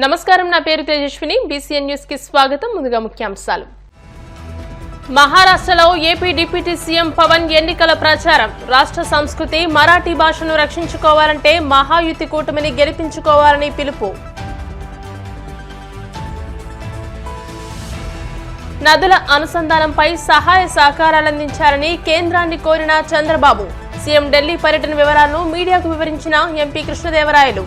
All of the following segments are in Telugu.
నమస్కారం, నా పేరు తేజస్విని. బీసీఎన్ న్యూస్ కి స్వాగతం. ముందుగా ముఖ్యాంశాలు. మహారాష్ట్రలో ఏపీ డిప్యూటీ సీఎం పవన్ ఎన్నికల ప్రచారం. రాష్ట్ర సంస్కృతి మరాఠీ భాషను రక్షించుకోవాలంటే మహాయుతి కూటమిని గెలిపించుకోవాలని పిలుపు. నదుల అనుసంధానంపై సహాయ సహకారాలందించాలని కేంద్రాన్ని కోరిన చంద్రబాబు. సీఎం ఢిల్లీ పర్యటన వివరాలను మీడియాకు వివరించిన ఎంపీ కృష్ణదేవరాయలు.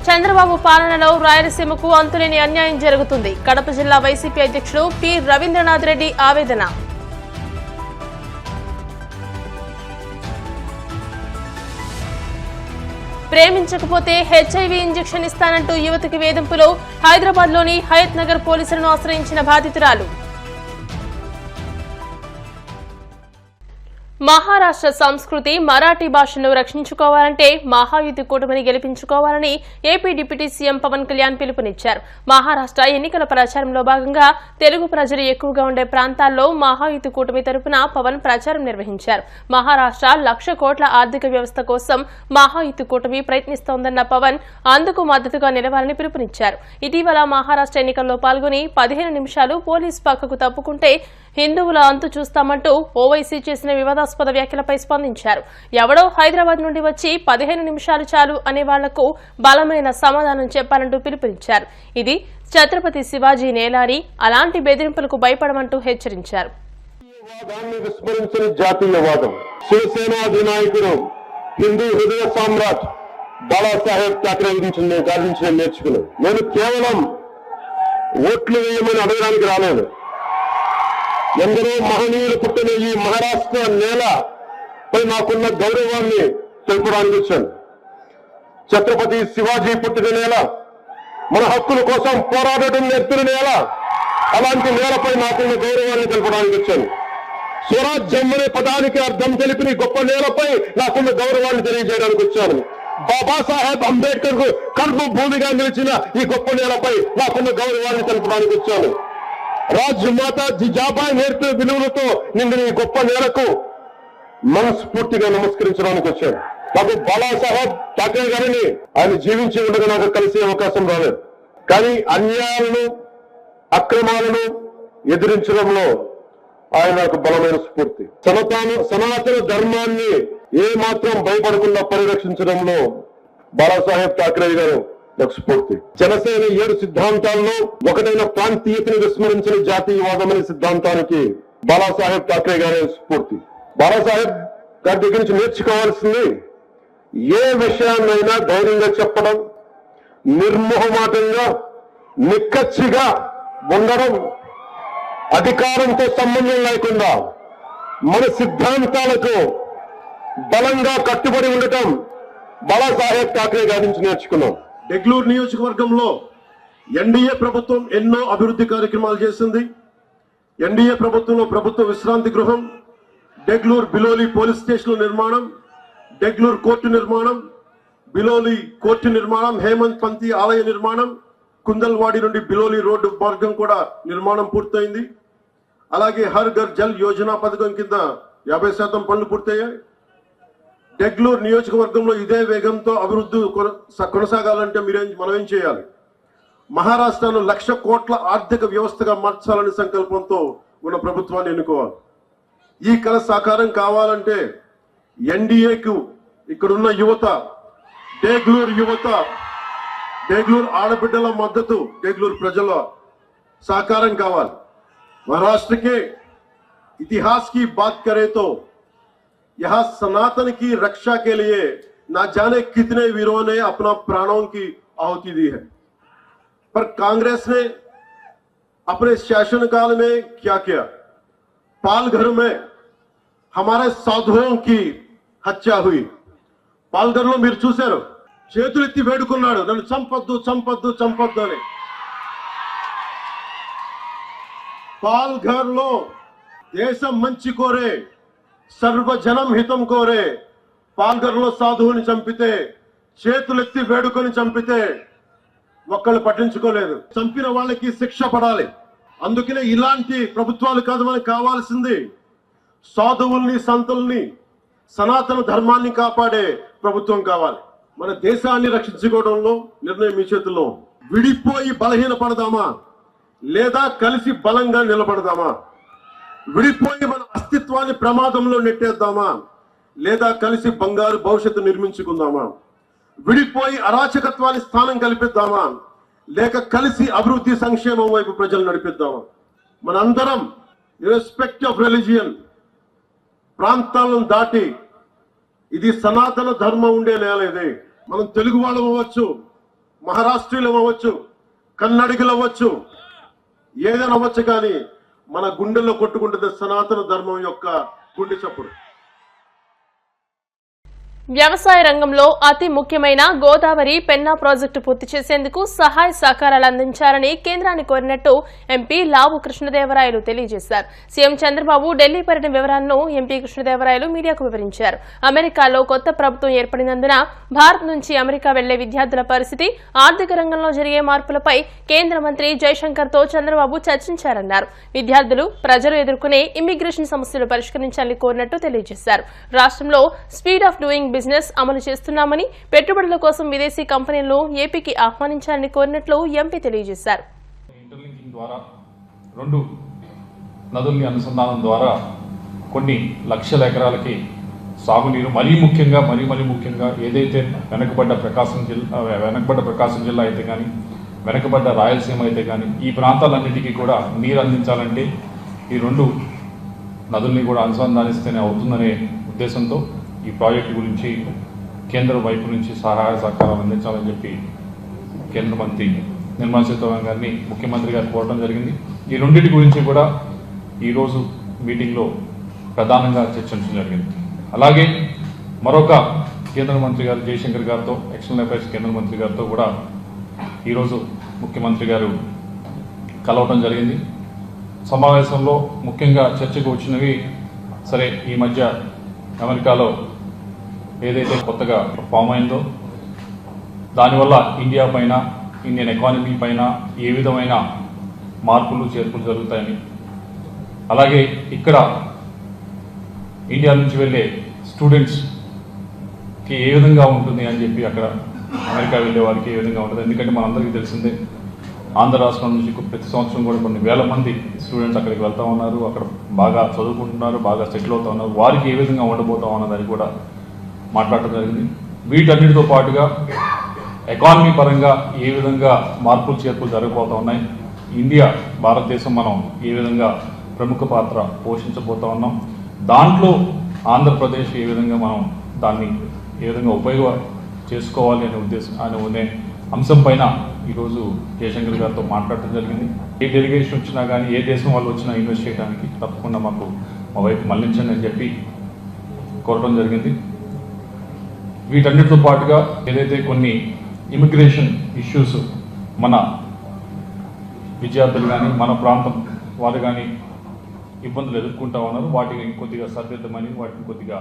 చంద్రబాబు పాలనలో రాయలసీమకు అంతులేని అన్యాయం జరుగుతుంది. కడప జిల్లా వైసీపీ అధ్యక్షుడు పి రవీంద్రనాథ్ రెడ్డి ఆవేదన. ప్రేమించకపోతే హెచ్ఐవి ఇంజెక్షన్ ఇస్తానంటూ యువతికి వేధింపులు. హైదరాబాద్లోని హయత్ నగర్ పోలీసులను ఆశ్రయించిన బాధితురాలు. మహారాష్ట్ర సంస్కృతి మరాఠీ భాషను రక్షించుకోవాలంటే మహాయుతి కూటమిని గెలిపించుకోవాలని AP deputy CM Pawan Kalyan పిలుపునిచ్చారు. మహారాష్ట్ర ఎన్నికల ప్రచారంలో భాగంగా తెలుగు ప్రజలు ఎక్కువగా ఉండే ప్రాంతాల్లో మహాయుతి కూటమి తరపున పవన్ ప్రచారం నిర్వహించారు. మహారాష్ట్ర 1,00,000 కోట్ల ఆర్థిక వ్యవస్థ కోసం మహాయుతి కూటమి ప్రయత్నిస్తోందన్న పవన్ అందుకు మద్దతుగా నిలవాలని పిలుపునిచ్చారు. ఇటీవల మహారాష్ట్ర ఎన్నికల్లో పాల్గొని 15 నిమిషాలు పోలీసు పక్కకు తప్పుకుంటే హిందువుల అంతు చూస్తామంటూ ఓవైసీ చేసిన వివాదాస్పద వ్యాఖ్యలపై స్పందించారు. ఎవడో హైదరాబాద్ నుండి వచ్చి 15 నిమిషాలు చాలు అనే వాళ్లకు బలమైన సమాధానం చెప్పాలంటూ పిలుపునిచ్చారు. ఇది ఛత్రపతి శివాజీ నేలాని, అలాంటి బెదిరింపులకు భయపడమంటూ హెచ్చరించారు. శివసేన అధినాయకుడు హిందూ హృదయ సామ్రాట్ బాలాసాహెబ్ ఠాక్రే గురించి నేర్చుకున్నాను. నేను కేవలం ఓట్లు వేయమని అడగడానికి రాలేదు. ఎందరో మహనీయులు పుట్టిన ఈ మహారాష్ట్ర నేలపై నాకున్న గౌరవాన్ని తెలుపడానికి వచ్చాను. ఛత్రపతి శివాజీ పుట్టిన నేల, మన హక్కుల కోసం పోరాడటం నేర్పిన నేల, అలాంటి నేలపై నాకున్న గౌరవాన్ని తెలుపడానికి వచ్చాను. స్వరాజ్యం అనే పదానికి అర్థం తెలిపిన గొప్ప నేలపై నాకున్న గౌరవాన్ని తెలియజేయడానికి వచ్చాను. బాబాసాహెబ్ అంబేద్కర్ కు కర్మభూమిగా నిలిచిన ఈ గొప్ప నేలపై నాకున్న గౌరవాన్ని తెలపడానికి వచ్చాను. రాజ్మాత జిజాబాయి నేర్పిన విలువలతో నిండిన ఈ గొప్ప నేలకు మనస్ఫూర్తిగా నమస్కరించడానికి వచ్చాను. నాకు బాలాసాహెబ్ ఠాక్రే గారిని ఆయన జీవించి ఉండగా నాకు కలిసే అవకాశం రాలేదు. కానీ అన్యాయాలను, అక్రమాలను ఎదిరించడంలో ఆయన నాకు బలమైన స్ఫూర్తి. సనాతన ధర్మాన్ని ఏ మాత్రం భయపడకుండా పరిరక్షించడంలో బాలాసాహెబ్ ఠాక్రే గారు నాకు స్ఫూర్తి. జనసేన 7 సిద్ధాంతాల్లో ఒకటైన ప్రాంతీయతను విస్మరించిన జాతీయవాదం అనే సిద్ధాంతానికి బాలాసాహెబ్ ఠాక్రే గారే స్ఫూర్తి. బాలాసాహెబ్ గారి దగ్గర నుంచి నేర్చుకోవాల్సింది ఏ విషయాన్నైనా ధైర్యంగా చెప్పడం, నిర్మోహమాటంగా నిక్కచ్చిగా ఉండడం, అధికారంతో సంబంధం లేకుండా మన సిద్ధాంతాలకు బలంగా కట్టుబడి ఉండటం బాలాసాహెబ్ ఠాక్రే గారి నుంచి నేర్చుకున్నాం. డెగ్లూరు నియోజకవర్గంలో ఎన్డీఏ ప్రభుత్వం ఎన్నో అభివృద్ధి కార్యక్రమాలు చేసింది. ఎన్డీఏ ప్రభుత్వంలో ప్రభుత్వ విశ్రాంతి గృహం, డెగ్లూరు బిలోలి పోలీస్ స్టేషన్ నిర్మాణం, డెగ్లూరు కోర్టు నిర్మాణం, బిలోలి కోర్టు నిర్మాణం, హేమంత్ పంతి ఆలయ నిర్మాణం, కుందల్వాడి నుండి బిలోలి రోడ్డు మార్గం కూడా నిర్మాణం పూర్తయింది. అలాగే హర్ ఘర్ జల్ యోజన పథకం కింద 50% పనులు పూర్తయ్యాయి. డెగ్లూరు నియోజకవర్గంలో ఇదే వేగంతో అభివృద్ధి కొనసాగాలంటే మనం ఏం చేయాలి? మహారాష్ట్రను 1,00,000 కోట్ల ఆర్థిక వ్యవస్థగా మార్చాలని సంకల్పంతో ఉన్న ప్రభుత్వాన్ని ఎన్నుకోవాలి. ఈ కళ సాకారం కావాలంటే ఎన్డీఏకు ఇక్కడున్న యువత, డెగ్లూరు యువత, డెగ్లూరు ఆడబిడ్డల మద్దతు, డెగ్లూరు ప్రజల సహకారం కావాలి. महाराष्ट्र के इतिहास की बात करें तो यहाँ सनातन की रक्षा के लिए ना जाने कितने वीरों ने अपना प्राणों की आहुति दी है, पर कांग्रेस ने अपने शासनकाल में क्या किया? पालघर में हमारे साधुओं की हत्या हुई. पालघर में మీరు చూశారు, చేతులెత్తి వేడుకున్నాడు, నన్ను చంపొద్దు చంపొద్దు చంపొద్దు అని. పాల్ఘర్ లో దేశం మంచి కోరే, సర్వజనం హితం కోరే పాల్ఘర్ లో సాధువుని చంపితే, చేతులెత్తి వేడుకొని చంపితే ఒక్కళ్ళు పట్టించుకోలేదు. చంపిన వాళ్ళకి శిక్ష పడాలి. అందుకనే ఇలాంటి ప్రభుత్వాలు కాదు మనకు కావాల్సింది. సాధువుల్ని, సంతుల్ని సనాతన ధర్మాన్ని కాపాడే ప్రభుత్వం కావాలి. మన దేశాన్ని రక్షించుకోవడంలో నిర్ణయం మీ చేతుల్లో. విడిపోయి బలహీనపడదామా లేదా కలిసి బలంగా నిలబడదామా? విడిపోయి మన అస్తిత్వాన్ని ప్రమాదంలో నెట్టేద్దామా లేదా కలిసి బంగారు భవిష్యత్తు నిర్మించుకుందామా? విడిపోయి అరాచకత్వాన్ని స్థానం కల్పిద్దామా లేక కలిసి అభివృద్ధి సంక్షేమం వైపు ప్రజలు నడిపిద్దామా? మనందరం ఇర్రెస్పెక్ట్ ఆఫ్ రిలీజియన్ ప్రాంతాలను దాటి ఇది సనాతన ధర్మం ఉండే నేల. ఇది మనం తెలుగు వాళ్ళం అవ్వచ్చు, మహారాష్ట్రీయులు అవ్వచ్చు, కన్నడిగులు అవ్వచ్చు, ఏదైనా అవ్వచ్చు, కానీ మన గుండెల్లో కొట్టుకుంటుంది సనాతన ధర్మం యొక్క గుండె చప్పుడు. వ్యవసాయ రంగంలో అతి ముఖ్యమైన గోదావరి పెన్నా ప్రాజెక్టు పూర్తి చేసేందుకు సహాయ సహకారాలు అందించాలని కేంద్రాన్ని కోరినట్టు ఎంపీ లావు కృష్ణదేవరాయలు తెలియజేశారు. సీఎం చంద్రబాబు ఢిల్లీ పర్యటన వివరాలను ఎంపీ కృష్ణదేవరాయలు మీడియాకు వివరించారు. అమెరికాలో కొత్త ప్రభుత్వం ఏర్పడినందున భారత్ నుంచి అమెరికా వెళ్లే విద్యార్థుల పరిస్థితి, ఆర్థిక రంగంలో జరిగే మార్పులపై కేంద్ర మంత్రి జైశంకర్తో చంద్రబాబు చర్చించారన్నారు. విద్యార్థులు, ప్రజలు ఎదుర్కొనే ఇమ్మిగ్రేషన్ సమస్యలు పరిష్కరించాలని కోరినట్టు తెలియజేశారు. రాష్ట్రంలో స్పీడ్ ఆఫ్ డూయింగ్ బిజినెస్ అమలు చేస్తున్నామని, పెట్టుబడుల కోసం విదేశీ కంపెనీలను ఏపీకి ఆహ్వానించాలని కోరినట్లు ఎంపీ తెలియజేశారు. ఇంటర్లింకింగ్ ద్వారా 2 నదుల్ని అనుసంధానం ద్వారా కొన్ని లక్షల ఎకరాలకి సాగునీరు, మరీ ముఖ్యంగా ఏదైతే వెనకబడ్డ ప్రకాశం జిల్లా అయితే కానీ, వెనకబడ్డ రాయలసీమ అయితే కానీ, ఈ ప్రాంతాలన్నిటికీ కూడా నీరు అందించాలంటే ఈ 2 నదుల్ని కూడా అనుసంధానిస్తేనే అవుతుందనే ఉద్దేశంతో ఈ ప్రాజెక్టు గురించి కేంద్ర వైపు నుంచి సహాయ సహకారాలు అందించాలని చెప్పి కేంద్ర మంత్రి నిర్మలా సీతారామన్ గారిని ముఖ్యమంత్రి గారు కోరడం జరిగింది. ఈ రెండింటి గురించి కూడా ఈరోజు మీటింగ్లో ప్రధానంగా చర్చించడం జరిగింది. అలాగే మరొక కేంద్ర మంత్రి గారు జయశంకర్ గారితో, ఎక్స్టర్నల్ అఫైర్స్ కేంద్ర మంత్రి గారితో కూడా ఈరోజు ముఖ్యమంత్రి గారు కలవడం జరిగింది. సమావేశంలో ముఖ్యంగా చర్చకు వచ్చినవి, సరే ఈ మధ్య అమెరికాలో ఏదైతే కొత్తగా ఫామ్ అయిందో దానివల్ల ఇండియా పైన, ఇండియన్ ఎకానమీ పైన ఏ విధమైన మార్పులు చేర్పులు జరుగుతాయని, అలాగే ఇక్కడ ఇండియా నుంచి వెళ్ళే స్టూడెంట్స్కి ఏ విధంగా ఉంటుంది అని చెప్పి, అక్కడ అమెరికా వెళ్ళే వారికి ఏ విధంగా ఉంటుంది. ఎందుకంటే మనందరికీ తెలిసిందే, ఆంధ్ర రాష్ట్రం నుంచి ప్రతి సంవత్సరం కూడా కొన్ని వేల మంది స్టూడెంట్స్ అక్కడికి వెళ్తూ ఉన్నారు, అక్కడ బాగా చదువుకుంటున్నారు, బాగా సెటిల్ అవుతూ ఉన్నారు. వారికి ఏ విధంగా ఉండబోతా ఉన్నదని కూడా మాట్లాడటం జరిగింది. వీటన్నిటితో పాటుగా ఎకానమీ పరంగా ఏ విధంగా మార్పులు చేర్పులు జరగబోతూ ఉన్నాయి, ఇండియా, భారతదేశం మనం ఏ విధంగా ప్రముఖ పాత్ర పోషించబోతూ ఉన్నాం, దాంట్లో ఆంధ్రప్రదేశ్ ఏ విధంగా మనం దాన్ని ఏ విధంగా ఉపయోగ చేసుకోవాలి అనే అంశం పైన ఈరోజు జయశంకర్ గారితో మాట్లాడటం జరిగింది. ఏ డెలిగేషన్ వచ్చినా కానీ, ఏ దేశం వాళ్ళు వచ్చినా ఇన్వెస్ట్ చేయడానికి తప్పకుండా మా వైపు మళ్లించండి అని చెప్పి కోరడం జరిగింది. వీటన్నిటితో పాటుగా ఏదైతే కొన్ని ఇమిగ్రేషన్ ఇష్యూస్ మన విద్యార్థులు కానీ, మన ప్రాంతం వారు కానీ ఇబ్బందులు ఎదుర్కొంటా ఉన్నారు, వాటిని కొద్దిగా సరిదిద్దమని, వాటిని కొద్దిగా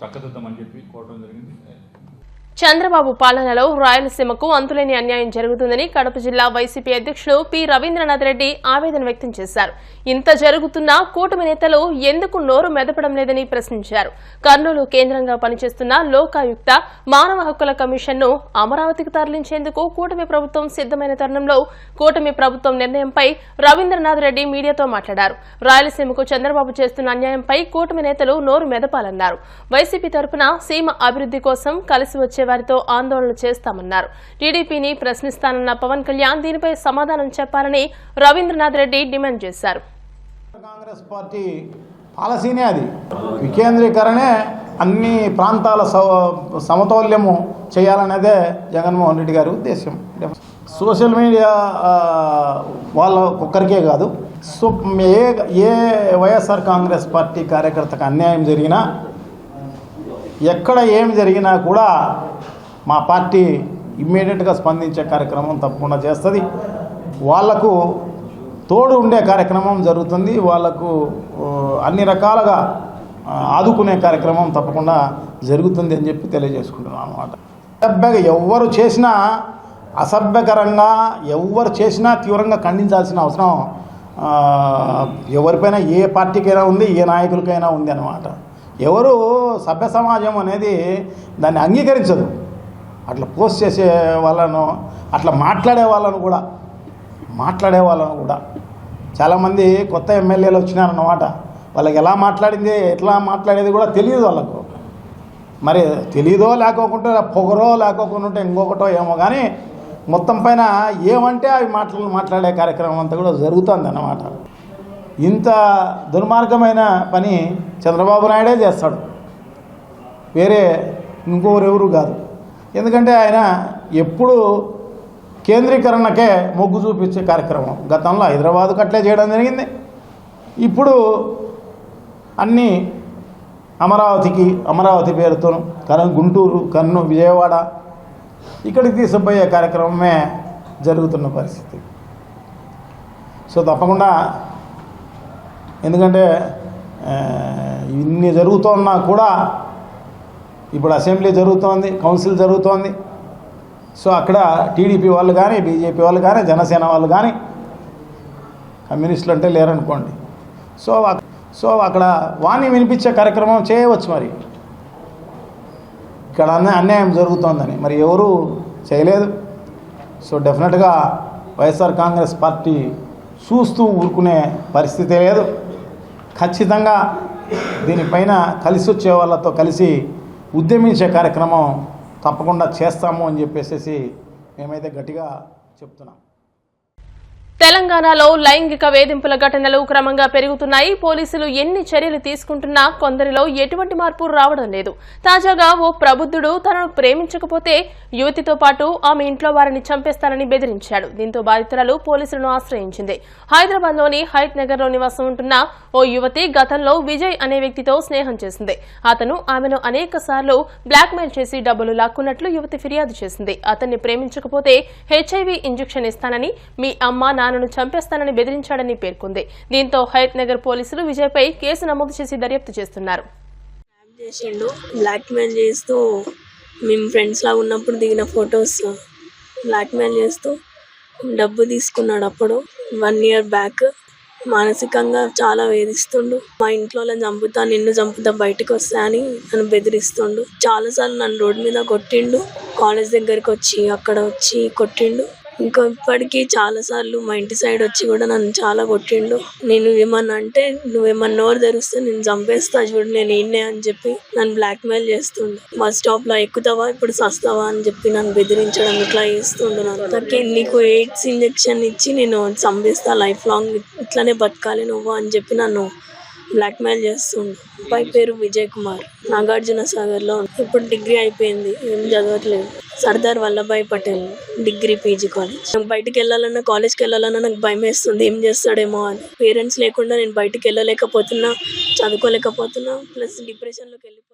చక్కదిద్దమని చెప్పి కోరడం జరిగింది. చంద్రబాబు పాలనలో రాయలసీమకు అంతులేని అన్యాయం జరుగుతుందని కడప జిల్లా వైసీపీ అధ్యక్షుడు పి రవీంద్రనాథ్ రెడ్డి ఆవేదన వ్యక్తం చేశారు. ఇంత జరుగుతున్నా కూటమి నేతలు ఎందుకు నోరు మెదపడం లేదని ప్రశ్నించారు. కర్నూలు కేంద్రంగా పనిచేస్తున్న లోకాయుక్త మానవ హక్కుల కమిషన్ను అమరావతికి తరలించేందుకు కూటమి ప్రభుత్వం సిద్దమైన తరుణంలో కూటమి ప్రభుత్వం నిర్ణయంపై రవీంద్రనాథ్ రెడ్డి మీడియాతో మాట్లాడారు. రాయలసీమకు చంద్రబాబు చేస్తున్న అన్యాయంపై కూటమి నేతలు నోరు మెదపాలన్నారు. వైసీపీ తరపున సీమ అభివృద్ధి కోసం కలిసి వచ్చే వారితో ఆందోళనలు చేస్తామన్నారు. టీడీపీని ప్రశ్నిస్తానన్న పవన్ కళ్యాణ్ దీనిపై సమాధానం చెప్పాలని రవీంద్రనాథ్ రెడ్డి డిమాండ్ చేశారు. కాంగ్రెస్ పార్టీ పాలసీనే అది, వికేంద్రీకరణే, అన్ని ప్రాంతాల సమతౌల్యము చేయాలనేదే జగన్మోహన్ రెడ్డి గారి ఉద్దేశం. సోషల్ మీడియా వాళ్ళ ఒక్కరికే కాదు, ఏ వైఎస్ఆర్ కాంగ్రెస్ పార్టీ కార్యకర్తకు అన్యాయం జరిగినా, ఎక్కడ ఏమి జరిగినా కూడా మా పార్టీ ఇమ్మీడియట్గా స్పందించే కార్యక్రమం తప్పకుండా చేస్తుంది. వాళ్లకు తోడు ఉండే కార్యక్రమం జరుగుతుంది. వాళ్లకు అన్ని రకాలుగా ఆదుకునే కార్యక్రమం తప్పకుండా జరుగుతుంది అని చెప్పి తెలియజేసుకుంటున్నాం అన్నమాట. అసభ్యంగా ఎవరు చేసినా, అసభ్యకరంగా ఎవరు చేసినా తీవ్రంగా ఖండించాల్సిన అవసరం ఎవరిపైనా, ఏ పార్టీకైనా ఉంది, ఏ నాయకులకైనా ఉంది అన్నమాట. ఎవరు సభ్య సమాజం అనేది దాన్ని అంగీకరించదు. అట్లా పోస్ట్ చేసే వాళ్ళను, అట్లా మాట్లాడే వాళ్ళను కూడా చాలామంది కొత్త ఎమ్మెల్యేలు వచ్చినారన్నమాట. వాళ్ళకి ఎలా మాట్లాడింది, ఎట్లా మాట్లాడేది కూడా తెలియదు వాళ్ళకు. మరి తెలీదో లేకోకుంటే పొగరో లేకోకుండా ఇంకొకటో ఏమో కానీ మొత్తం పైన ఏమంటే అవి మాట్లాడే కార్యక్రమం అంతా కూడా జరుగుతుంది అన్నమాట. ఇంత దుర్మార్గమైన పని చంద్రబాబు నాయుడే చేస్తాడు, వేరే ఇంకోరెవరు కాదు. ఎందుకంటే ఆయన ఎప్పుడు కేంద్రీకరణకే మొగ్గు చూపించే కార్యక్రమం. గతంలో హైదరాబాద్కు అట్లే చేయడం జరిగింది. ఇప్పుడు అన్నీ అమరావతి పేరుతో గుంటూరు, కర్నూలు, విజయవాడ ఇక్కడికి తీసుకుపోయే కార్యక్రమమే జరుగుతున్న పరిస్థితి. సో తప్పకుండా, ఎందుకంటే ఇన్ని జరుగుతున్నా కూడా ఇప్పుడు అసెంబ్లీ జరుగుతోంది, కౌన్సిల్ జరుగుతోంది. సో అక్కడ టీడీపీ వాళ్ళు కానీ, బీజేపీ వాళ్ళు కానీ, జనసేన వాళ్ళు కానీ, కమ్యూనిస్టులు అంటే లేరనుకోండి. సో అక్కడ వాణి వినిపించే కార్యక్రమం చేయవచ్చు. మరి ఇక్కడ అన్యాయం జరుగుతోందని మరి ఎవరు చేయలేదు. సో డెఫినెట్గా వైఎస్ఆర్ కాంగ్రెస్ పార్టీ చూస్తూ ఊరుకునే పరిస్థితి లేదు. ఖచ్చితంగా దీనిపైన కలిసి వచ్చే వాళ్ళతో కలిసి ఉద్యమించే కార్యక్రమం తప్పకుండా చేస్తాము అని చెప్పేసి మేమైతే గట్టిగా చెప్తున్నాం. తెలంగాణలో లైంగిక వేధింపుల ఘటనలు క్రమంగా పెరుగుతున్నాయి. పోలీసులు ఎన్ని చర్యలు తీసుకుంటున్నా కొందరిలో ఎటువంటి మార్పు రావడం లేదు. తాజాగా ఓ ప్రబుద్ధుడు తనను ప్రేమించకపోతే యువతితో పాటు ఆమె ఇంట్లో వారిని చంపేస్తానని బెదిరించాడు. దీంతో బాధితురాలు పోలీసులను ఆశ్రయించింది. హైదరాబాద్లోని హైట్ నగర్ లో నివాసం ఉంటున్న ఓ యువతి గతంలో విజయ్ అనే వ్యక్తితో స్నేహం చేసింది. అతను ఆమెను అనేక సార్లు బ్లాక్మెయిల్ చేసి డబ్బులు లాక్కున్నట్లు యువతి ఫిర్యాదు చేసింది. అతన్ని ప్రేమించకపోతే హెచ్ఐవి ఇంజెక్షన్ ఇస్తానని, మీ అమ్మ నాన్నను చంపేస్తానని బెదిరించాడని పేర్కొంది. దీంతో హైట్ నగర్ పోలీసులు విజయ్పై కేసు నమోదు చేసి దర్యాప్తు చేస్తున్నారు. బ్లాక్మెయిల్ చేస్తూ మేము ఫ్రెండ్స్ లాగా ఉన్నప్పుడు దిగిన ఫొటోస్ బ్లాక్మెయిల్ చేస్తూ డబ్బు తీసుకున్నాడు. అప్పుడు 1 year బ్యాక్ మానసికంగా చాలా వేధిస్తుండు. మా ఇంట్లో చంపుతా, నిన్ను చంపుతా, బయటకు వస్తా అని నన్ను బెదిరిస్తుండు. చాలాసార్లు నన్ను రోడ్డు మీద కొట్టిండు. కాలేజ్ దగ్గరికి వచ్చి అక్కడ వచ్చి కొట్టిండు. ఇంకా ఇప్పటికీ చాలాసార్లు మా ఇంటి సైడ్ వచ్చి కూడా నన్ను చాలా కొట్టిండు. నేను ఏమన్నా అంటే, నువ్వేమన్నా నోరు తెరిస్తే నేను చంపేస్తా చూడు, నేను ఈయనే అని చెప్పి నన్ను బ్లాక్మెయిల్ చేస్తుండు. బస్ స్టాప్ లో ఎక్కుతావా, ఇప్పుడు సస్తావా అని చెప్పి నన్ను బెదిరించడం ఇట్లా చేస్తుండు. నాకే నీకు ఎయిడ్స్ ఇంజెక్షన్ ఇచ్చి నేను చంపేస్తా, లైఫ్ లాంగ్ ఇట్లానే బతకాలి నువ్వు అని చెప్పి నన్ను బ్లాక్మెయిల్ చేస్తుండు. అబ్బాయి పేరు విజయ్ కుమార్, నాగార్జున సాగర్ లో. ఇప్పుడు డిగ్రీ అయిపోయింది, ఏం చదవట్లేదు. Sardar Vallabhbhai Patel degree PG college. నాకు బయటికి వెళ్ళాలన్నా, కాలేజ్కి వెళ్ళాలన్నా నాకు భయం వేస్తుంది, ఏం చేస్తాడేమో అని. పేరెంట్స్ లేకుండా నేను బయటికి వెళ్ళలేకపోతున్నా, చదువుకోలేకపోతున్నా, ప్లస్ డిప్రెషన్లోకి వెళ్ళిపోతున్నా.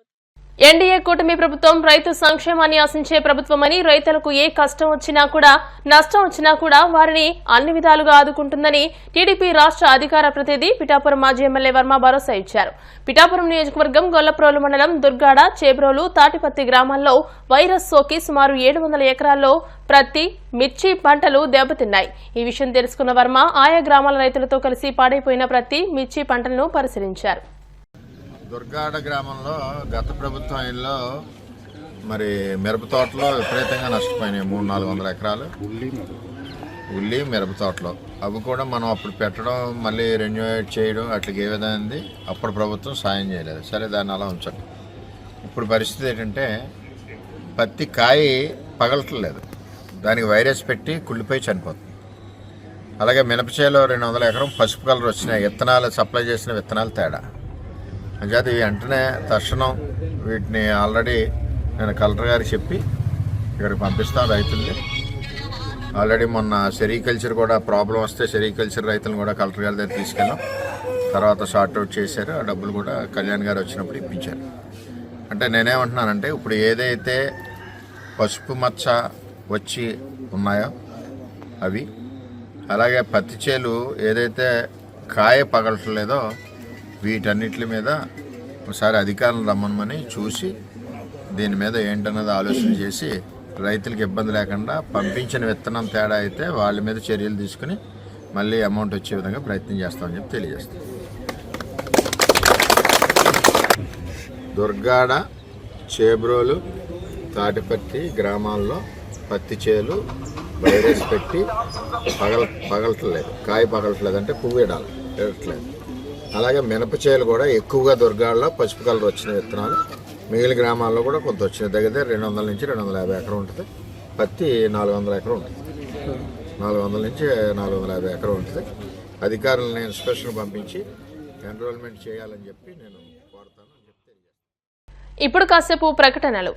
ఎన్డీఏ కూటమి ప్రభుత్వం రైతు సంక్షేమాన్ని ఆశించే ప్రభుత్వమని, రైతులకు ఏ కష్టం వచ్చినా కూడా, నష్టం వచ్చినా కూడా వారిని అన్ని విధాలుగా ఆదుకుంటుందని టీడీపీ రాష్ట్ర అధికార ప్రతినిధి పిఠాపురం మాజీ ఎమ్మెల్యే వర్మ భరోసా ఇచ్చారు. పిఠాపురం నియోజకవర్గం గొల్లప్రోలు మండలం దుర్గాడ, చేబ్రోలు, తాటిపత్తి గ్రామాల్లో వైరస్ సోకి సుమారు 700 ఎకరాల్లో ప్రత్తి, మిర్చి పంటలు దెబ్బతిన్నాయి. ఈ విషయం తెలుసుకున్న వర్మ ఆయా గ్రామాల రైతులతో కలిసి పాడైపోయిన ప్రత్తి, మిర్చి పంటలను పరిశీలించారు. దుర్గాడ గ్రామంలో గత ప్రభుత్వంలో మరి మిరప తోటలో విపరీతంగా నష్టపోయినాయి. 300-400 ఎకరాలు ఉల్లి మిరప తోటలో. అవి కూడా మనం అప్పుడు పెట్టడం, మళ్ళీ రెన్యూవేట్ చేయడం అట్లా ఏ విధంగా అప్పుడు ప్రభుత్వం సాయం చేయలేదు. సరే, దాన్ని అలా ఉంచండి. ఇప్పుడు పరిస్థితి ఏంటంటే పత్తి కాయ పగలట్లేదు, దానికి వైరస్ పెట్టి కుళ్ళిపోయి చనిపోతుంది. అలాగే మినపచేలో 200 ఎకరం పసుపు కలర్ వచ్చినాయి. విత్తనాలు సప్లై చేసిన విత్తనాలు తేడా. అంచేత వెంటనే తక్షణం వీటిని ఆల్రెడీ నేను కలెక్టర్ గారికి చెప్పి ఇక్కడికి పంపిస్తాను రైతుల్ని. ఆల్రెడీ మొన్న సెరికల్చర్ కూడా ప్రాబ్లం వస్తే సెరికల్చర్ రైతులను కూడా కలెక్టర్ గారి దగ్గర తీసుకెళ్ళాం. తర్వాత షార్ట్అవుట్ చేశారు. ఆ డబ్బులు కూడా కళ్యాణ్ గారు వచ్చినప్పుడు ఇప్పించారు. అంటే నేనేమంటున్నానంటే, ఇప్పుడు ఏదైతే పసుపు మచ్చ వచ్చి ఉన్నాయో అవి, అలాగే పత్తి చేలు ఏదైతే కాయ పగలట్లేదో వీటన్నిటి మీద ఒకసారి అధికారులను రమ్మని చూసి దీని మీద ఏంటన్నది ఆలోచన చేసి రైతులకు ఇబ్బంది లేకుండా పంపించిన విత్తనం తేడా అయితే వాళ్ళ మీద చర్యలు తీసుకుని మళ్ళీ అమౌంట్ వచ్చే విధంగా ప్రయత్నం చేస్తామని చెప్పి తెలియజేస్తాం. దుర్గాడ, చేబ్రోలు, తాటిపత్తి గ్రామాల్లో పత్తి చేలు వైరస్ పెట్టి పగలట్లేదు, కాయ పగలట్లేదు, అంటే పువ్వు ఎడట్లేదు. అలాగే మినప చేలు కూడా ఎక్కువగా దుర్గాడలో పసుపు కలర్ వచ్చిన విత్తనాలు, మిగిలిన గ్రామాల్లో కూడా కొంత వచ్చినాయి. దగ్గర 200 నుంచి 250 ఎకరం ఉంటుంది. పత్తి 400 ఎకరం ఉంటుంది. 400 నుంచి 450 ఎకరం ఉంటుంది. అధికారులను ఇన్స్పెక్షన్ పంపించి ఎన్రోల్మెంట్ చేయాలని చెప్పి నేను కోరుతాను. ఇప్పుడు కాసేపు ప్రకటనలు.